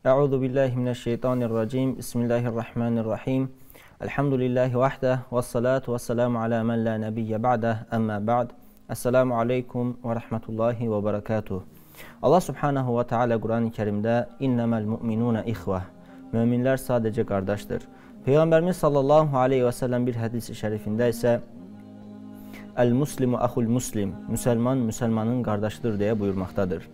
Euzu billahi mineşşeytanirracim. Bismillahirrahmanirrahim. Elhamdülillahi vahde ve salatu ve selamu ala men la nebiyye ba'de. Amma ba'd. Esselamu aleyküm ve rahmetullahi ve berekatuhu. Allah Subhanahu ve Teala Kur'an-ı Kerim'de innemel mu'minune ihve. Müminler sadece kardeştir. Peygamberimiz sallallahu aleyhi ve sellem bir hadis-i şerifinde ise el muslimu ahul muslim. Müslüman Müslümanın kardeşidir diye buyurmaktadır.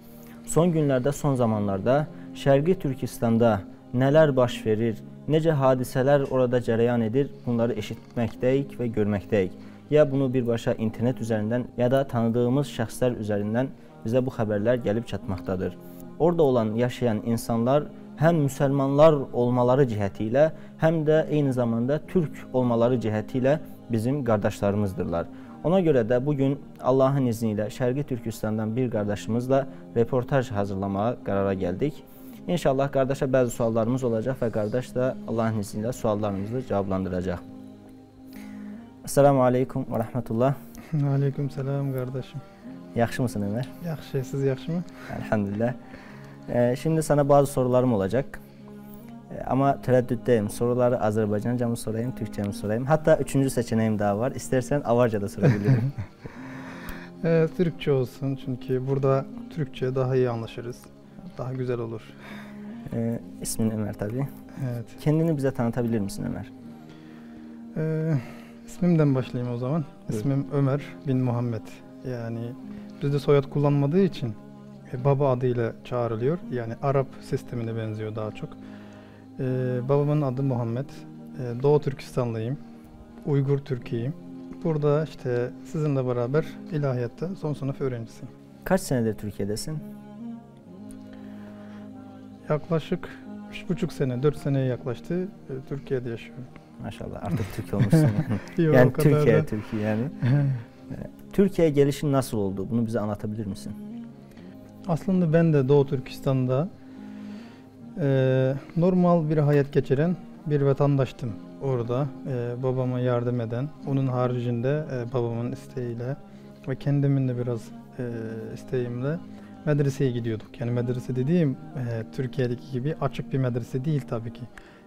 Son günlerde, son zamanlarda Şərqi Türkistan'da neler baş verir, nece hadiseler orada cereyan edir, bunları eşitmekteyiz ve görmekteyiz. Ya bunu birbaşa internet üzerinden ya da tanıdığımız şəxslər üzerinden bize bu haberler gelip çatmaktadır. Orada olan, yaşayan insanlar hem Müslümanlar olmaları cihetiyle hem de aynı zamanda Türk olmaları cihetiyle bizim kardeşlerimizdirler. Ona göre de bugün Allah'ın izniyle Şərqi Türkistan'dan bir kardeşimizle reportaj hazırlamaya karara geldik. İnşallah kardeşe bazı suallarımız olacak ve kardeş de Allah'ın izniyle suallarımızı cevaplandıracak. Esselamu aleyküm ve rahmetullah. Aleyküm selam kardeşim. Yaxşı mısın Ömer? Yaxşı, siz yaxşı mı? Elhamdülillah. Şimdi sana bazı sorularım olacak. Ama tereddütteyim. Soruları Azerbaycanca mı sorayım, Türkçe mi sorayım? Hatta üçüncü seçeneğim daha var. İstersen Avarca da sorabilirim. Türkçe olsun çünkü burada Türkçe daha iyi anlaşırız. Daha güzel olur. İsmin Ömer tabii. Evet. Kendini bize tanıtabilir misin Ömer? İsmimden başlayayım o zaman. İsmim Ömer bin Muhammed. Yani bizde soyad kullanmadığı için baba adıyla çağrılıyor. Yani Arap sistemine benziyor daha çok. Babamın adı Muhammed. Doğu Türkistanlıyım. Uygur Türkiyim. Burada işte sizinle beraber ilahiyatta son sınıf öğrencisiyim. Kaç senedir Türkiye'desin? Yaklaşık 3,5 sene, 4 seneye yaklaştı. Türkiye'de yaşıyorum. Maşallah artık Türk olmuşsun yani. Yok, Yani o kadar da. Türkiye yani. Türkiye'ye gelişin nasıl oldu? Bunu bize anlatabilir misin? Aslında ben de Doğu Türkistan'da normal bir hayat geçiren bir vatandaştım orada. Babama yardım eden, onun haricinde babamın isteğiyle ve kendimin de biraz isteğimle medreseye gidiyorduk. Yani medrese dediğim Türkiye'deki gibi açık bir medrese değil tabii ki.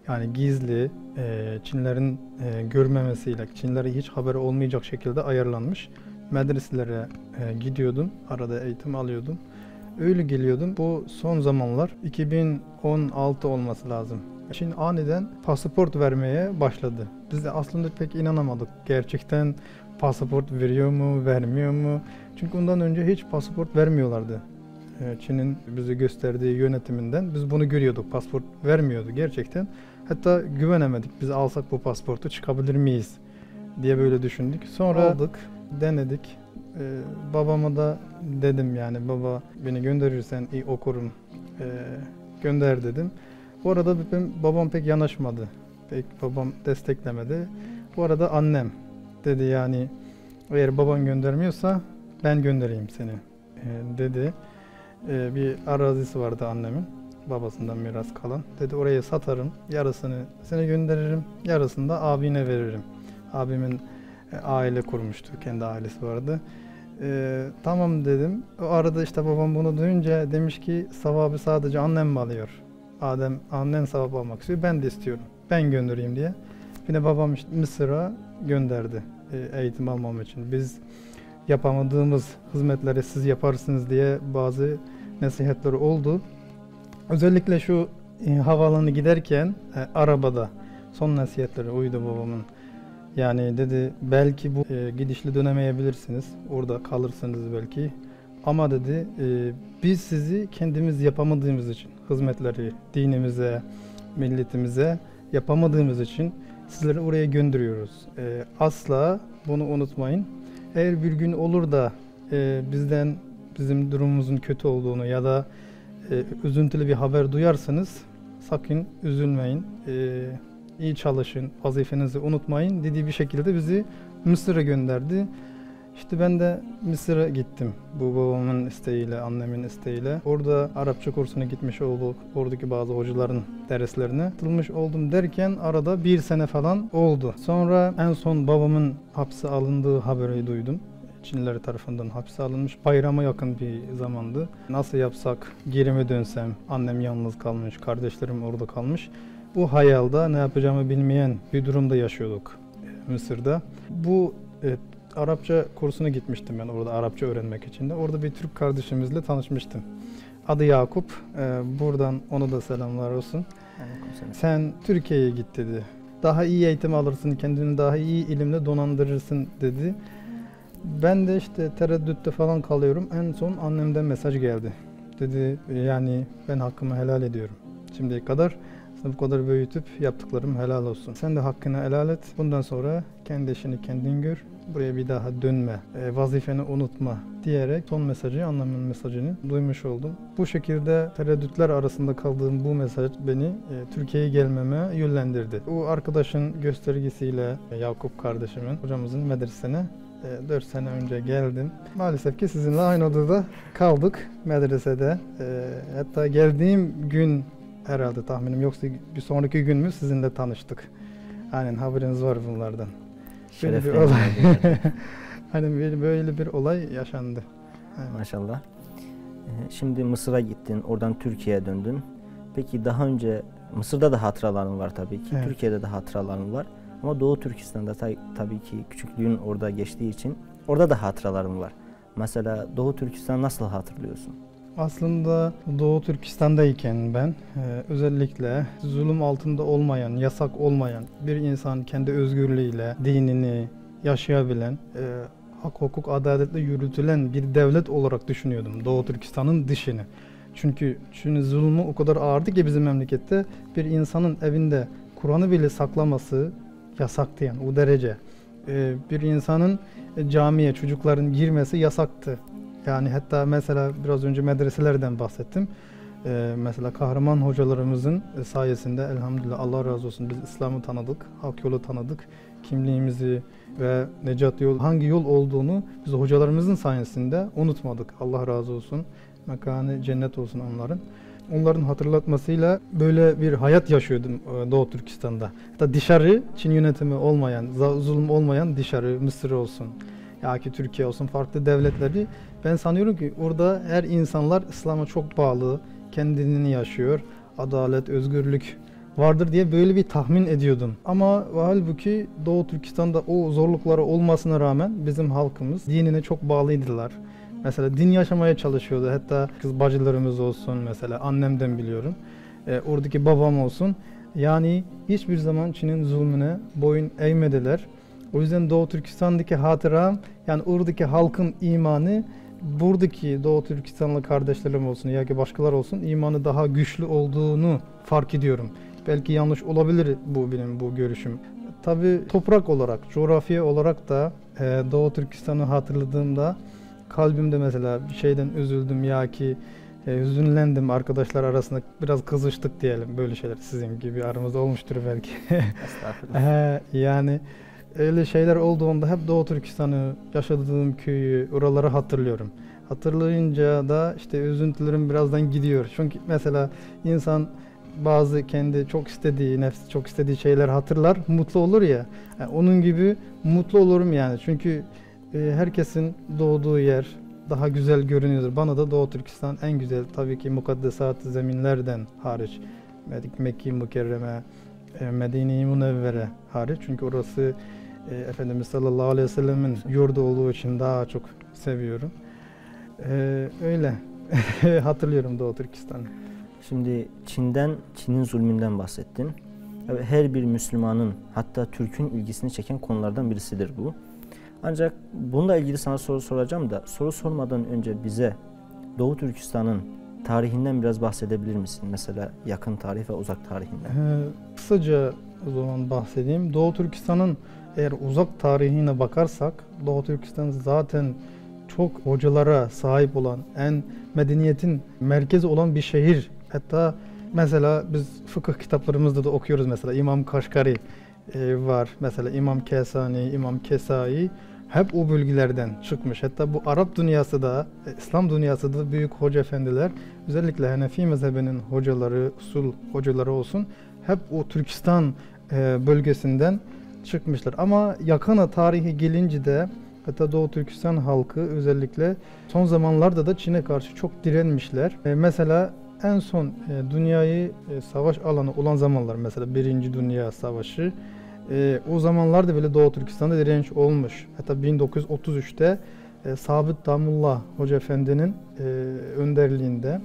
Yani gizli, Çinlerin görmemesiyle, Çinlere hiç haberi olmayacak şekilde ayarlanmış medreselere gidiyordum. Arada eğitim alıyordum. Öyle geliyordum. Bu son zamanlar 2016 olması lazım. Çin aniden pasaport vermeye başladı. Biz de aslında pek inanamadık. Gerçekten pasaport veriyor mu, vermiyor mu? Çünkü ondan önce hiç pasaport vermiyorlardı. Çin'in bize gösterdiği yönetiminden biz bunu görüyorduk. Pasaport vermiyordu gerçekten. Hatta güvenemedik. Biz alsak bu pasaportu çıkabilir miyiz diye böyle düşündük. Sonra aldık, denedik. Babama da dedim yani baba beni gönderirsen iyi okurum, gönder dedim. Bu arada babam pek yanaşmadı. Pek babam desteklemedi. Bu arada annem dedi yani eğer baban göndermiyorsa ben göndereyim seni dedi. Bir arazisi vardı annemin babasından miras kalan. Dedi orayı satarım, yarısını seni gönderirim, yarısını da abine veririm. Abimin aile kurmuştu, kendi ailesi vardı. Tamam dedim. O arada işte babam bunu duyunca demiş ki sevabı sadece annem mi alıyor? Annen sevap almak istiyor, ben de istiyorum. Ben göndereyim diye. Yine babam işte Mısır'a gönderdi eğitim almam için. Biz yapamadığımız hizmetleri siz yaparsınız diye bazı nasihatleri oldu. Özellikle şu havaalanına giderken arabada son nasihatleri uydu babamın. Yani dedi belki bu gidişle dönemeyebilirsiniz. Orada kalırsınız belki. Ama dedi biz sizi kendimiz yapamadığımız için hizmetleri dinimize, milletimize yapamadığımız için sizleri oraya gönderiyoruz. Asla bunu unutmayın. Eğer bir gün olur da bizim durumumuzun kötü olduğunu ya da üzüntülü bir haber duyarsanız sakın üzülmeyin. İyi çalışın, vazifenizi unutmayın dediği bir şekilde bizi Mısır'a gönderdi. İşte ben de Mısır'a gittim. Bu babamın isteğiyle, annemin isteğiyle. Orada Arapça kursuna gitmiş olduk. Oradaki bazı hocaların derslerine katılmış oldum derken arada bir sene falan oldu. Sonra en son babamın hapse alındığı haberi duydum. Çinliler tarafından hapse alınmış. Bayrama yakın bir zamandı. Nasıl yapsak, geri mi dönsem, annem yalnız kalmış, kardeşlerim orada kalmış. Bu hayalde ne yapacağımı bilmeyen bir durumda yaşıyorduk Mısır'da. Bu Arapça kursuna gitmiştim ben orada Arapça öğrenmek için de. Orada bir Türk kardeşimizle tanışmıştım. Adı Yakup. Buradan ona da selamlar olsun. Sen Türkiye'ye git dedi. Daha iyi eğitim alırsın, kendini daha iyi ilimle donandırırsın dedi. Ben de işte tereddütte falan kalıyorum. En son annemden mesaj geldi. Dedi yani ben hakkımı helal ediyorum. Şimdiye kadar bu kadar büyütüp yaptıklarım helal olsun. Sen de hakkını helal et. Bundan sonra kendi işini kendin gör. Buraya bir daha dönme, vazifeni unutma diyerek son mesajı, annemin mesajını duymuş oldum. Bu şekilde tereddütler arasında kaldığım bu mesaj beni Türkiye'ye gelmeme yönlendirdi. Bu arkadaşın göstergesiyle Yakup kardeşimin, hocamızın medresesine 4 sene önce geldim. Maalesef ki sizinle aynı odada kaldık medresede. Hatta geldiğim gün herhalde tahminim yoksa bir sonraki gün mü sizinle tanıştık. Aynen haberiniz var bunlardan. Böyle bir olay. Hani böyle bir olay yaşandı. Evet. Maşallah. Şimdi Mısır'a gittin, oradan Türkiye'ye döndün. Peki daha önce Mısır'da da hatıraların var tabii ki. Evet. Türkiye'de de hatıraların var. Ama Doğu Türkistan'da tabii ki küçüklüğün orada geçtiği için orada da hatıraların var. Mesela Doğu Türkistan'ı nasıl hatırlıyorsun? Aslında Doğu Türkistan'dayken ben özellikle zulüm altında olmayan, yasak olmayan bir insan kendi özgürlüğüyle dinini yaşayabilen, hak, hukuk, adaletle yürütülen bir devlet olarak düşünüyordum Doğu Türkistan'ın dışını. Çünkü zulmü o kadar ağırdı ki bizim memlekette bir insanın evinde Kur'an'ı bile saklaması yasaktı yani o derece. Bir insanın camiye çocukların girmesi yasaktı. Yani hatta mesela biraz önce medreselerden bahsettim. Mesela kahraman hocalarımızın sayesinde elhamdülillah Allah razı olsun biz İslam'ı tanıdık, hak yolu tanıdık. Kimliğimizi ve necat yol hangi yol olduğunu biz hocalarımızın sayesinde unutmadık. Allah razı olsun. Mekanı cennet olsun onların. Onların hatırlatmasıyla böyle bir hayat yaşıyordum Doğu Türkistan'da. Hatta dışarı Çin yönetimi olmayan, zulüm olmayan dışarı Mısır olsun. Ya ki Türkiye olsun farklı devletleri ben sanıyorum ki orada her insanlar İslam'a çok bağlı, kendini yaşıyor, adalet, özgürlük vardır diye böyle bir tahmin ediyordum. Ama halbuki Doğu Türkistan'da o zorlukları olmasına rağmen bizim halkımız dinine çok bağlıydılar. Mesela din yaşamaya çalışıyordu. Hatta kız bacılarımız olsun mesela annemden biliyorum. Oradaki babam olsun. Yani hiçbir zaman Çin'in zulmüne boyun eğmediler. O yüzden Doğu Türkistan'daki hatıram yani oradaki halkın imanı buradaki Doğu Türkistanlı kardeşlerim olsun ya ki başkaları olsun imanı daha güçlü olduğunu fark ediyorum. Belki yanlış olabilir benim bu görüşüm. Tabii toprak olarak, coğrafya olarak da Doğu Türkistan'ı hatırladığımda kalbimde mesela bir şeyden üzüldüm ya ki hüzünlendim arkadaşlar arasında biraz kızıştık diyelim böyle şeyler sizin gibi aramızda olmuştur belki. Estağfurullah. Yani öyle şeyler olduğunda hep Doğu Türkistan'ı, yaşadığım köyü, oraları hatırlıyorum. Hatırlayınca da işte üzüntülerim birazdan gidiyor. Çünkü mesela insan bazı kendi çok istediği, nefsi çok istediği şeyler hatırlar, mutlu olur ya. Yani onun gibi mutlu olurum yani. Çünkü herkesin doğduğu yer daha güzel görünüyordur. Bana da Doğu Türkistan en güzel tabii ki mukaddesat zeminlerden hariç. Mekke-i Mükerreme, Medine-i Münevvere hariç. Çünkü orası Efendimiz sallallahu aleyhi ve sellemin yurdu olduğu için daha çok seviyorum. Öyle hatırlıyorum Doğu Türkistan'ı. Şimdi Çin'in zulmünden bahsettin. Her bir Müslümanın hatta Türk'ün ilgisini çeken konulardan birisidir bu. Ancak bununla ilgili sana soru soracağım da soru sormadan önce bize Doğu Türkistan'ın tarihinden biraz bahsedebilir misin? Mesela yakın tarih ve uzak tarihinden. Kısaca o zaman bahsedeyim. Doğu Türkistan'ın eğer uzak tarihine bakarsak Doğu Türkistan zaten çok hocalara sahip olan, en medeniyetin merkezi olan bir şehir. Hatta mesela biz fıkıh kitaplarımızda da okuyoruz mesela İmam Kaşgari var. Mesela İmam Kesani, İmam Kesai hep o bölgelerden çıkmış. Hatta bu Arap dünyası da, İslam dünyası da büyük hoca efendiler, özellikle Hanefi mezhebinin hocaları, usul hocaları olsun, hep o Türkistan bölgesinden çıkmışlar. Ama yakına tarihi gelince de Hatta Doğu Türkistan halkı özellikle son zamanlarda da Çin'e karşı çok direnmişler. Mesela en son dünyayı savaş alanı olan zamanlar, mesela Birinci Dünya Savaşı, o zamanlarda bile Doğu Türkistan'da direniş olmuş. Hatta 1933'te Sabit Damullah Hoca Efendi'nin önderliğinde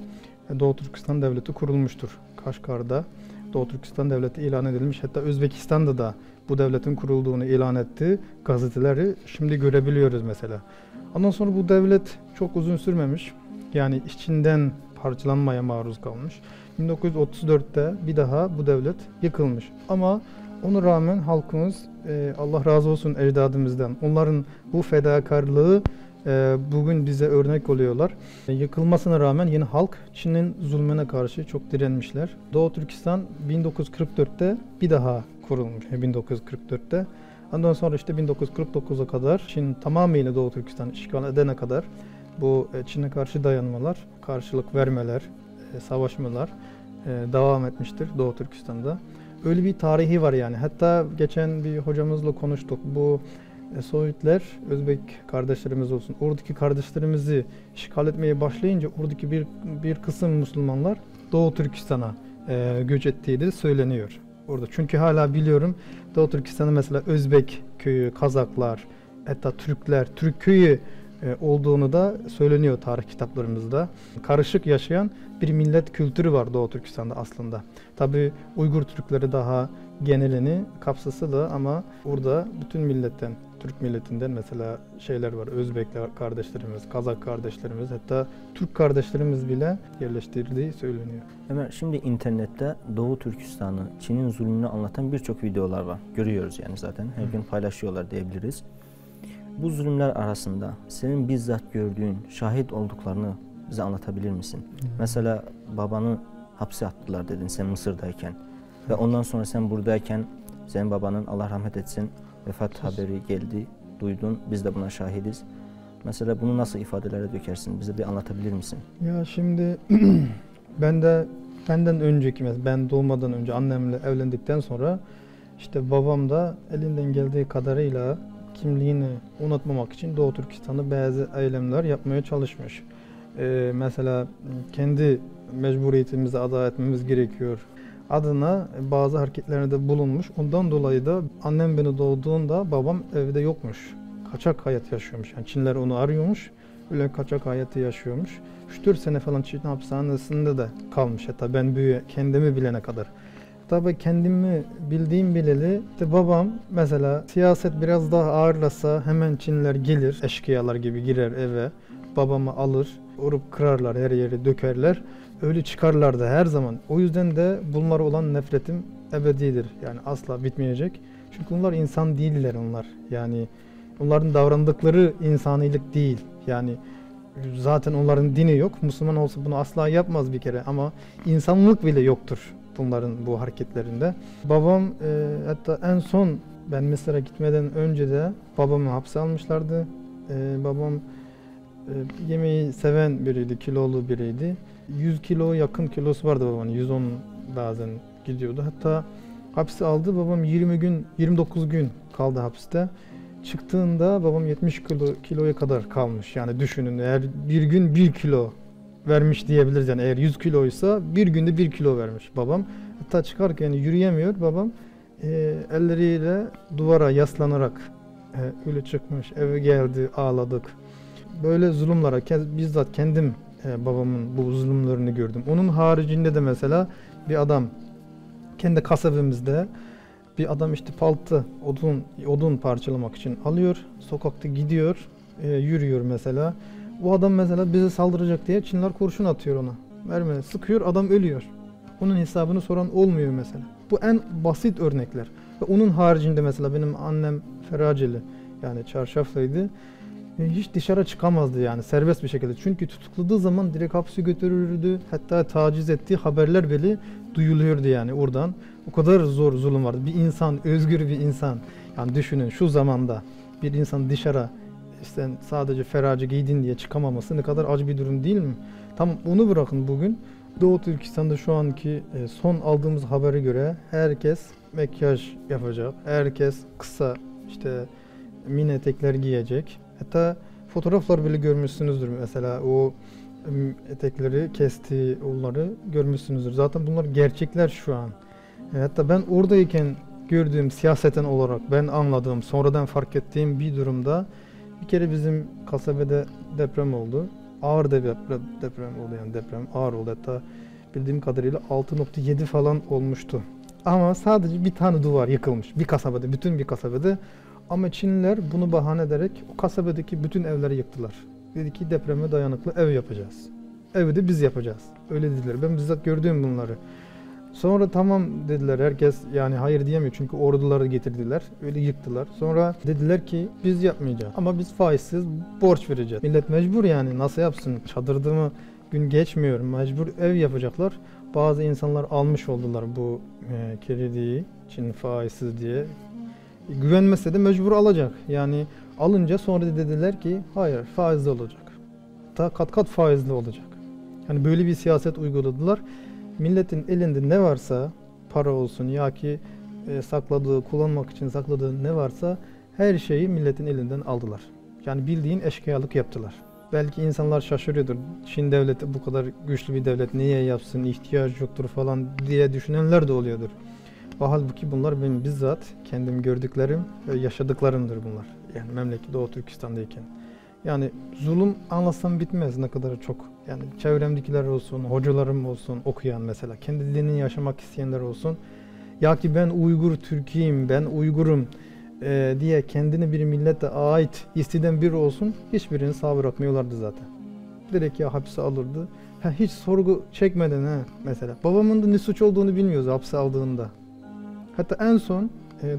Doğu Türkistan Devleti kurulmuştur. Kaşgar'da Doğu Türkistan Devleti ilan edilmiş. Hatta Özbekistan'da da bu devletin kurulduğunu ilan etti. Gazeteleri şimdi görebiliyoruz mesela. Ondan sonra bu devlet çok uzun sürmemiş. Yani içinden parçalanmaya maruz kalmış. 1934'te bir daha bu devlet yıkılmış. Ama ona rağmen halkımız, Allah razı olsun ecdadımızdan, onların bu fedakarlığı bugün bize örnek oluyorlar. Yıkılmasına rağmen yine halk Çin'in zulmüne karşı çok direnmişler. Doğu Türkistan 1944'te bir daha kurulmuş. 1944'te. Ondan sonra işte 1949'a kadar Çin tamamıyla Doğu Türkistan işgal edene kadar bu Çin'e karşı dayanmalar, karşılık vermeler, savaşmalar devam etmiştir Doğu Türkistan'da. Öyle bir tarihi var yani. Hatta geçen bir hocamızla konuştuk. Bu Sovyetler, Özbek kardeşlerimiz olsun, oradaki kardeşlerimizi işgal etmeye başlayınca oradaki bir kısım Müslümanlar Doğu Türkistan'a göç ettiği de söyleniyor orada. Çünkü hala biliyorum Doğu Türkistan'da mesela Özbek köyü, Kazaklar, hatta Türkler, Türk köyü olduğunu da söyleniyor tarih kitaplarımızda. Karışık yaşayan bir millet kültürü var Doğu Türkistan'da aslında. Tabii Uygur Türkleri daha genelini kapsası da ama orada bütün milletten, Türk milletinden mesela şeyler var. Özbekler kardeşlerimiz, Kazak kardeşlerimiz, hatta Türk kardeşlerimiz bile yerleştirildiği söyleniyor. Ömer, şimdi internette Doğu Türkistan'ı, Çin'in zulmünü anlatan birçok videolar var. Görüyoruz yani zaten. Her gün paylaşıyorlar diyebiliriz. Bu zulümler arasında senin bizzat gördüğün, şahit olduklarını bize anlatabilir misin? Mesela babanı hapse attılar dedin sen Mısır'dayken. Ve ondan sonra sen buradayken senin babanın, Allah rahmet etsin, vefat haberi geldi, duydun. Biz de buna şahidiz. Mesela bunu nasıl ifadelere dökersin? Bize bir anlatabilir misin? Ya şimdi benden önceki, ben doğmadan önce annemle evlendikten sonra işte babam da elinden geldiği kadarıyla kimliğini unutmamak için Doğu Türkistan'da bazı eylemler yapmaya çalışmış. Mesela kendi mecburiyetimizi ada etmemiz gerekiyor adına bazı hareketlerde bulunmuş. Ondan dolayı da annem beni doğduğunda babam evde yokmuş. Kaçak hayat yaşıyormuş. Yani Çinliler onu arıyormuş. Öyle kaçak hayatı yaşıyormuş. 3-4 sene falan Çin hapishanesinde de kalmış. Hatta ben kendimi bilene kadar. Tabii kendimi bildiğim bileli işte babam mesela siyaset biraz daha ağırlasa hemen Çinliler gelir. Eşkıyalar gibi girer eve. Babamı alır. Vurup kırarlar, her yeri dökerler. Öyle çıkarlardı her zaman. O yüzden de bunlara olan nefretim ebedidir. Yani asla bitmeyecek. Çünkü onlar insan değiller onlar. Yani onların davrandıkları insanilik değil. Yani zaten onların dini yok. Müslüman olsa bunu asla yapmaz bir kere ama insanlık bile yoktur bunların bu hareketlerinde. Babam hatta en son ben Mısır'a gitmeden önce de babamı hapse almışlardı. Babam yemeği seven biriydi, kilolu biriydi. 100 kilo yakın kilosu vardı babamın. 110 bazen gidiyordu. Hatta hapse aldı. Babam 29 gün kaldı hapiste. Çıktığında babam 70 kiloya kadar kalmış. Yani düşünün eğer bir gün 1 kilo vermiş diyebiliriz. Yani eğer 100 kiloysa bir günde 1 kilo vermiş babam. Hatta çıkarken yürüyemiyor babam. Elleriyle duvara yaslanarak öyle çıkmış. Eve geldi, ağladık. Böyle zulümlara bizzat kendim babamın bu zulümlerini gördüm. Onun haricinde de mesela bir adam kendi kasabamızda bir adam işte paltı, odun parçalamak için alıyor. Sokakta gidiyor, yürüyor mesela. O adam mesela bize saldıracak diye Çinliler kurşun atıyor ona. Mermi sıkıyor, adam ölüyor. Onun hesabını soran olmuyor mesela. Bu en basit örnekler. Ve onun haricinde mesela benim annem Feraceli, yani çarşaflıydı. Hiç dışarı çıkamazdı yani serbest bir şekilde. Çünkü tutukladığı zaman direkt hapse götürürdü. Hatta taciz ettiği haberler bile duyuluyordu yani oradan. O kadar zor zulüm vardı. Bir insan, özgür bir insan. Yani düşünün şu zamanda bir insan dışarı işte sadece ferace giydin diye çıkamaması ne kadar acı bir durum değil mi? Tamam onu bırakın bugün. Doğu Türkistan'da şu anki son aldığımız habere göre herkes makyaj yapacak. Herkes kısa işte mini etekler giyecek. Hatta fotoğraflar bile görmüşsünüzdür. Mesela o etekleri kestiği onları görmüşsünüzdür. Zaten bunlar gerçekler şu an. Hatta ben oradayken gördüğüm siyaseten olarak ben anladığım, sonradan fark ettiğim bir durumda bir kere bizim kasabede deprem oldu. Ağır deprem oldu, yani deprem ağır oldu. Hatta bildiğim kadarıyla 6.7 falan olmuştu. Ama sadece bir tane duvar yıkılmış bir kasabede, bütün bir kasabede. Ama Çinliler bunu bahane ederek o kasabedeki bütün evleri yıktılar. Dedi ki depreme dayanıklı ev yapacağız. Evi de biz yapacağız. Öyle dediler. Ben bizzat gördüm bunları. Sonra tamam dediler, herkes yani hayır diyemiyor çünkü orduları getirdiler, öyle yıktılar. Sonra dediler ki biz yapmayacağız ama biz faizsiz borç vereceğiz. Millet mecbur, yani nasıl yapsın, çadırda mı gün geçmiyor, mecbur ev yapacaklar. Bazı insanlar almış oldular bu krediyi için faizsiz diye. Güvenmese de mecbur alacak. Yani alınca sonra dediler ki hayır faizli olacak. Hatta kat kat faizli olacak. Yani böyle bir siyaset uyguladılar. Milletin elinde ne varsa, para olsun ya ki sakladığı, kullanmak için sakladığı ne varsa her şeyi milletin elinden aldılar. Yani bildiğin eşkıyalık yaptılar. Belki insanlar şaşırıyordur. Çin devleti bu kadar güçlü bir devlet niye yapsın, ihtiyaç yoktur falan diye düşünenler de oluyordur. Halbuki bunlar benim bizzat kendim gördüklerim ve yaşadıklarımdır bunlar. Yani memleket Doğu Türkistan'dayken. Yani zulüm anlatsam bitmez ne kadar çok. Yani çevremdekiler olsun, hocalarım olsun, okuyan mesela, kendi dilini yaşamak isteyenler olsun. Ya ki ben Uygur Türk'üyüm, ben Uygurum diye kendini bir millete ait hisseden biri olsun, hiçbirini sağ bırakmıyorlardı zaten. Direkt ya hapse alırdı. Hiç sorgu çekmeden mesela. Babamın da ne suç olduğunu bilmiyoruz hapse aldığında. Hatta en son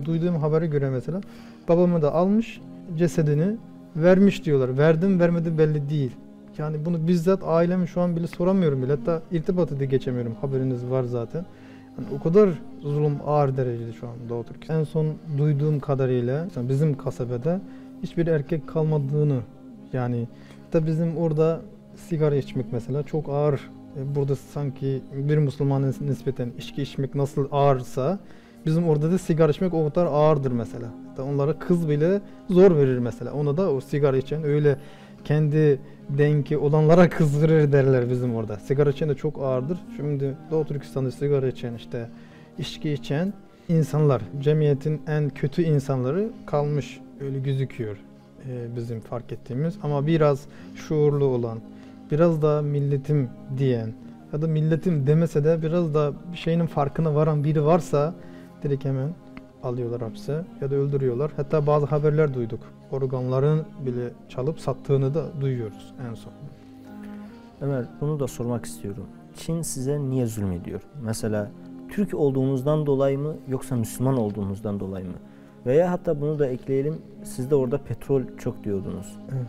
duyduğum habere göre mesela babamı da almış, cesedini vermiş diyorlar. Verdim vermedi belli değil. Yani bunu bizzat ailemi şu an bile soramıyorum bile. Hatta irtibatı da geçemiyorum. Haberiniz var zaten. Yani o kadar zulüm ağır derecede şu an Doğu Türkistan. En son duyduğum kadarıyla bizim kasabede hiçbir erkek kalmadığını, yani da bizim orada sigara içmek mesela çok ağır. Burada sanki bir Müslümana nispeten içki içmek nasıl ağırsa bizim orada da sigara içmek o kadar ağırdır mesela. Onlara kız bile zor verir mesela. Ona da o sigara içen öyle kendi denki olanlara kız verir derler bizim orada. Sigara içen de çok ağırdır. Şimdi Doğu Türkistan'da sigara içen, işte içki içen insanlar, cemiyetin en kötü insanları kalmış, öyle gözüküyor bizim fark ettiğimiz. Ama biraz şuurlu olan, biraz da milletim diyen ya da milletim demese de biraz da bir şeyin farkına varan biri varsa direkt hemen alıyorlar hapse ya da öldürüyorlar. Hatta bazı haberler duyduk. Organların bile çalıp sattığını da duyuyoruz en son. Ömer, bunu da sormak istiyorum. Çin size niye zulmediyor? Mesela Türk olduğunuzdan dolayı mı yoksa Müslüman olduğunuzdan dolayı mı? Veya hatta bunu da ekleyelim. Siz de orada petrol çok diyordunuz. Evet.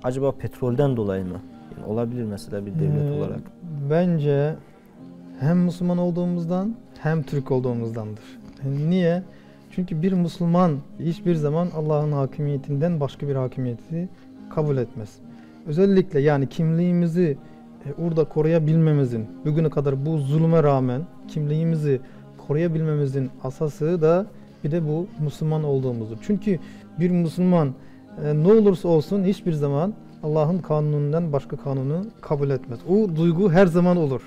Acaba petrolden dolayı mı? Yani olabilir mesela bir devlet olarak. Bence hem Müslüman olduğumuzdan hem Türk olduğumuzdandır. Niye? Çünkü bir Müslüman hiçbir zaman Allah'ın hakimiyetinden başka bir hakimiyeti kabul etmez. Özellikle yani kimliğimizi orada koruyabilmemizin, bugüne kadar bu zulme rağmen kimliğimizi koruyabilmemizin asası da bir de bu Müslüman olduğumuzdur. Çünkü bir Müslüman ne olursa olsun hiçbir zaman Allah'ın kanunundan başka kanunu kabul etmez. O duygu her zaman olur.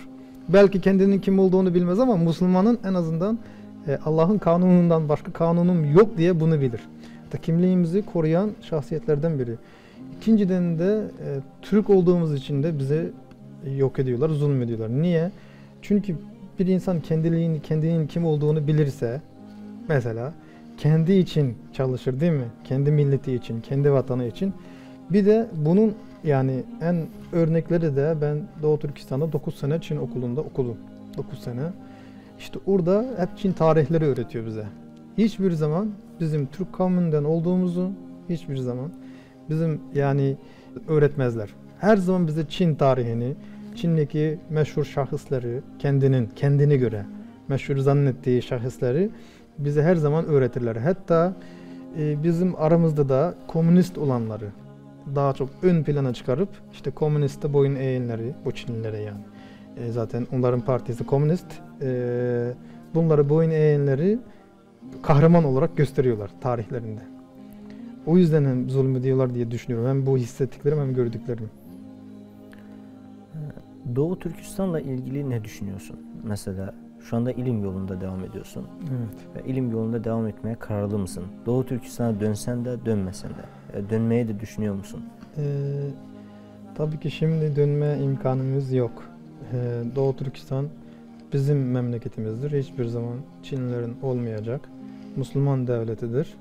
Belki kendinin kim olduğunu bilmez ama Müslümanın en azından Allah'ın kanunundan başka kanunum yok diye bunu bilir. Kimliğimizi koruyan şahsiyetlerden biri. İkinciden de Türk olduğumuz için de bize yok ediyorlar, zulmediyorlar. Niye? Çünkü bir insan kendinin kim olduğunu bilirse, mesela kendi için çalışır değil mi? Kendi milleti için, kendi vatanı için. Bir de bunun yani en örnekleri de ben Doğu Türkistan'da 9 sene Çin okulunda okudum. 9 sene. İşte orada hep Çin tarihleri öğretiyor bize. Hiçbir zaman bizim Türk kavminden olduğumuzu hiçbir zaman bizim yani öğretmezler. Her zaman bize Çin tarihini, Çin'deki meşhur şahısları, kendine göre meşhur zannettiği şahısları bize her zaman öğretirler. Hatta bizim aramızda da komünist olanları daha çok ön plana çıkarıp işte komüniste boyun eğenleri, bu Çinlilere yani. Zaten onların partisi komünist. Bunları boyun eğenleri kahraman olarak gösteriyorlar tarihlerinde. O yüzden hem zulmediyorlar diye düşünüyorum. Hem bu hissettiklerim hem gördüklerim. Doğu Türkistan'la ilgili ne düşünüyorsun? Mesela şu anda ilim yolunda devam ediyorsun. Evet. Ve ilim yolunda devam etmeye kararlı mısın? Doğu Türkistan'a dönsen de dönmesen de. Dönmeyi de düşünüyor musun? Tabii ki şimdi dönme imkanımız yok. Doğu Türkistan bizim memleketimizdir. Hiçbir zaman Çinlilerin olmayacak. Müslüman devletidir.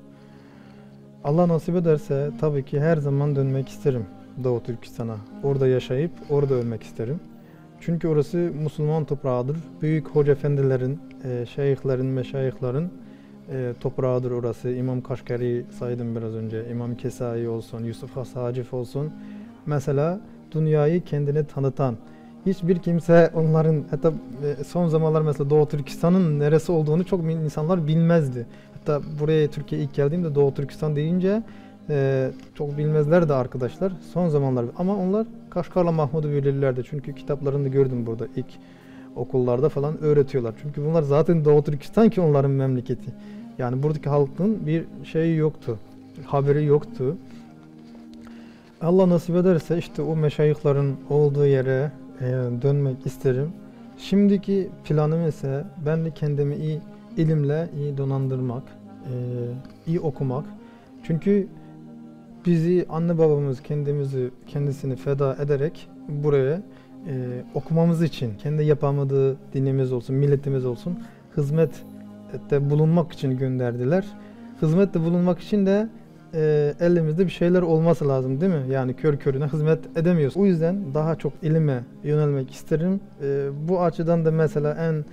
Allah nasip ederse tabii ki her zaman dönmek isterim Doğu Türkistan'a. Orada yaşayıp orada ölmek isterim. Çünkü orası Müslüman toprağıdır. Büyük hoca efendilerin, şeyhlerin, meşayihlerin toprağıdır orası. İmam Kaşgari saydım biraz önce. İmam Kesai olsun, Yusuf Has Hacif olsun. Mesela dünyayı kendine tanıtan, hiçbir kimse onların, hatta son zamanlar mesela Doğu Türkistan'ın neresi olduğunu çok insanlar bilmezdi. Hatta buraya Türkiye'ye ilk geldiğimde Doğu Türkistan deyince çok bilmezlerdi arkadaşlar. Son zamanlar ama onlar Kaşgar'la Mahmud'u bilirlerdi. Çünkü kitaplarını gördüm burada ilk okullarda falan öğretiyorlar. Çünkü bunlar zaten Doğu Türkistan ki onların memleketi. Yani buradaki halkın bir şeyi yoktu. Haberi yoktu. Allah nasip ederse işte o meşayihlerin olduğu yere dönmek isterim. Şimdiki planım ise ben de kendimi iyi ilimle iyi donandırmak, iyi okumak. Çünkü bizi anne babamız kendisini feda ederek buraya okumamız için, kendi yapamadığı dinimiz olsun, milletimiz olsun hizmette bulunmak için gönderdiler. Hizmette bulunmak için de elimizde bir şeyler olması lazım değil mi? Yani kör körüne hizmet edemiyoruz. O yüzden daha çok ilime yönelmek isterim. Bu açıdan da mesela en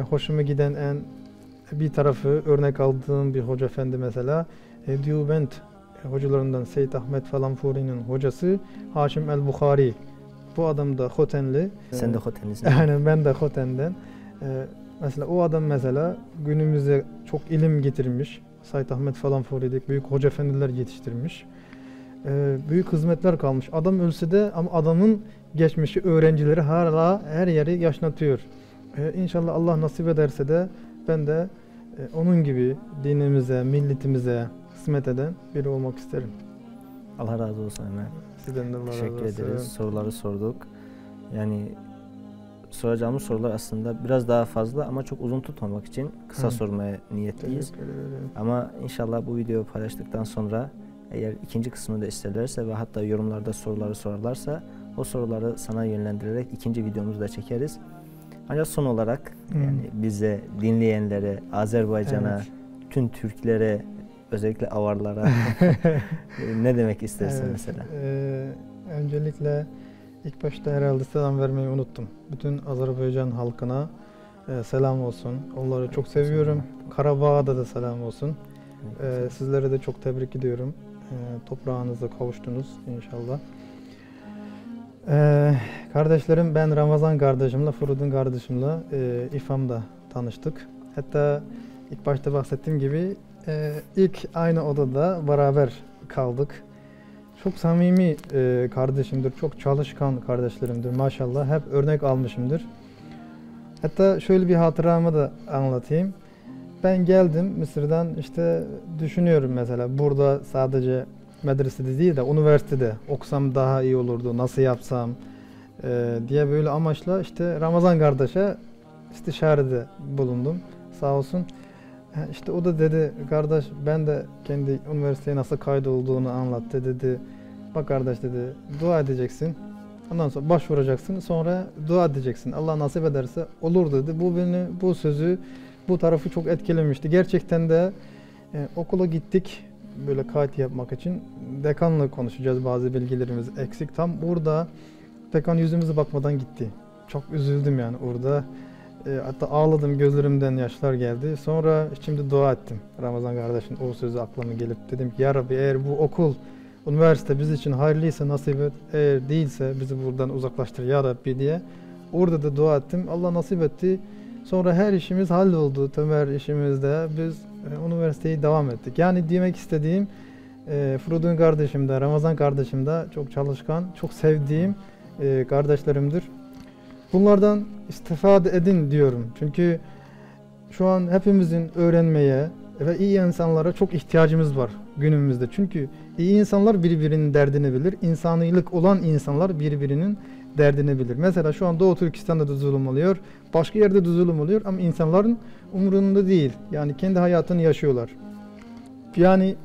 hoşuma giden bir tarafı örnek aldığım bir hoca efendi mesela Deoband hocalarından Seyyid Ahmet Falanfuri'nin hocası Haşim el-Bukhari. Bu adam da Khotenli. Sen de Khotenlisin. Yani ben de Khoten'den. Mesela o adam mesela günümüze çok ilim getirmiş. Seyyid Ahmet Falanfuri'deki büyük hoca efendiler yetiştirmiş. Büyük hizmetler kalmış. Adam ölse de ama adamın geçmişi öğrencileri hala her yeri yaşatıyor. İnşallah Allah nasip ederse de ben de onun gibi dinimize, milletimize hizmet eden biri olmak isterim. Allah razı olsun Ömer. Sizden de Allah razı olsun. Teşekkür ederiz. Soruları sorduk. Yani soracağımız sorular aslında biraz daha fazla ama çok uzun tutmamak için kısa sormaya niyetliyiz. Ama inşallah bu videoyu paylaştıktan sonra eğer ikinci kısmını da isterlerse ve hatta yorumlarda soruları sorarlarsa o soruları sana yönlendirerek ikinci videomuzu da çekeriz. Ancak son olarak yani bize, dinleyenlere, Azerbaycan'a, tüm Türklere, özellikle avarlara ne demek istersin mesela? Öncelikle ilk başta herhalde selam vermeyi unuttum. Bütün Azerbaycan halkına selam olsun. Onları çok seviyorum. Karabağ'a da selam olsun. Sizlere de çok tebrik ediyorum. Toprağınıza kavuştunuz inşallah. Kardeşlerim, ben Ramazan kardeşimle, Furudun kardeşimle İFAM'da tanıştık. Hatta ilk başta bahsettiğim gibi ilk aynı odada beraber kaldık. Çok samimi kardeşimdir, çok çalışkan kardeşlerimdir maşallah. Hep örnek almışımdır. Hatta şöyle bir hatıramı da anlatayım. Ben geldim Mısır'dan, işte düşünüyorum mesela burada sadece medresede değil de üniversitede okusam daha iyi olurdu, nasıl yapsam diye böyle amaçla işte Ramazan kardeşe istişarede bulundum sağ olsun. İşte o da dedi, kardeş ben de kendi üniversiteye nasıl kaydolduğunu anlattı dedi. Bak kardeş dedi, dua edeceksin. Ondan sonra başvuracaksın, sonra dua edeceksin. Allah nasip ederse olur dedi. Bu sözü, bu tarafı çok etkilemişti. Gerçekten de okula gittik böyle kayıt yapmak için. Dekanla konuşacağız, bazı bilgilerimiz eksik. Tam burada dekan yüzümüze bakmadan gitti. Çok üzüldüm yani orada. Hatta ağladım, gözlerimden yaşlar geldi. Sonra şimdi dua ettim. Ramazan kardeşin o sözü aklıma gelip dedim ki ya Rabbi, eğer bu okul, üniversite biz için hayırlıysa nasip et, eğer değilse bizi buradan uzaklaştır ya Rabbi diye. Orada da dua ettim. Allah nasip etti. Sonra her işimiz halloldu. Tümer işimizde biz üniversiteyi devam ettik. Yani demek istediğim Furudun kardeşim de, Ramazan kardeşim de çok çalışkan, çok sevdiğim kardeşlerimdir. Bunlardan istifade edin diyorum. Çünkü şu an hepimizin öğrenmeye ve iyi insanlara çok ihtiyacımız var. günümüzde. Çünkü iyi insanlar birbirinin derdini bilir. İnsanilik olan insanlar birbirinin derdini bilir. Mesela şu an Doğu Türkistan'da da zulüm oluyor. Başka yerde de zulüm oluyor ama insanların umurunda değil. Yani kendi hayatını yaşıyorlar. Yani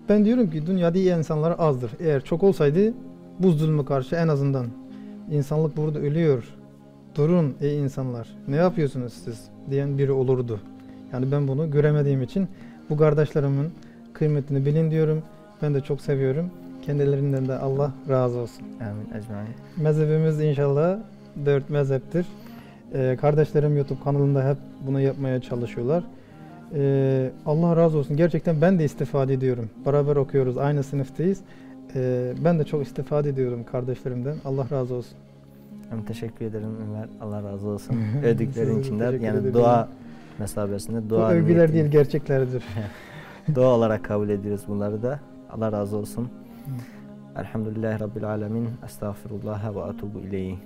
ben diyorum ki dünyada iyi insanlar azdır. Eğer çok olsaydı bu zulmü karşı en azından insanlık burada ölüyor. Durun ey insanlar. Ne yapıyorsunuz siz? Diyen biri olurdu. Yani ben bunu göremediğim için bu kardeşlerimin kıymetini bilin diyorum. Ben de çok seviyorum. Kendilerinden de Allah razı olsun. Amin ecmaîn. Mezhebimiz inşallah 4 mezheptir. Kardeşlerim YouTube kanalında hep bunu yapmaya çalışıyorlar. Allah razı olsun. Gerçekten ben de istifade ediyorum. Beraber okuyoruz. Aynı sınıftayız. Ben de çok istifade ediyorum kardeşlerimden. Allah razı olsun. Teşekkür ederim Ömer. Allah razı olsun. Övdüklerin içinde Teşekkür yani ederim. dua mesabesinde Bu dua övgüler niyeti- değil gerçeklerdir. Dua olarak kabul ediyoruz bunları da. Allah razı olsun. Elhamdülillahi Rabbil alemin. Estağfirullah ve atubu ileyh.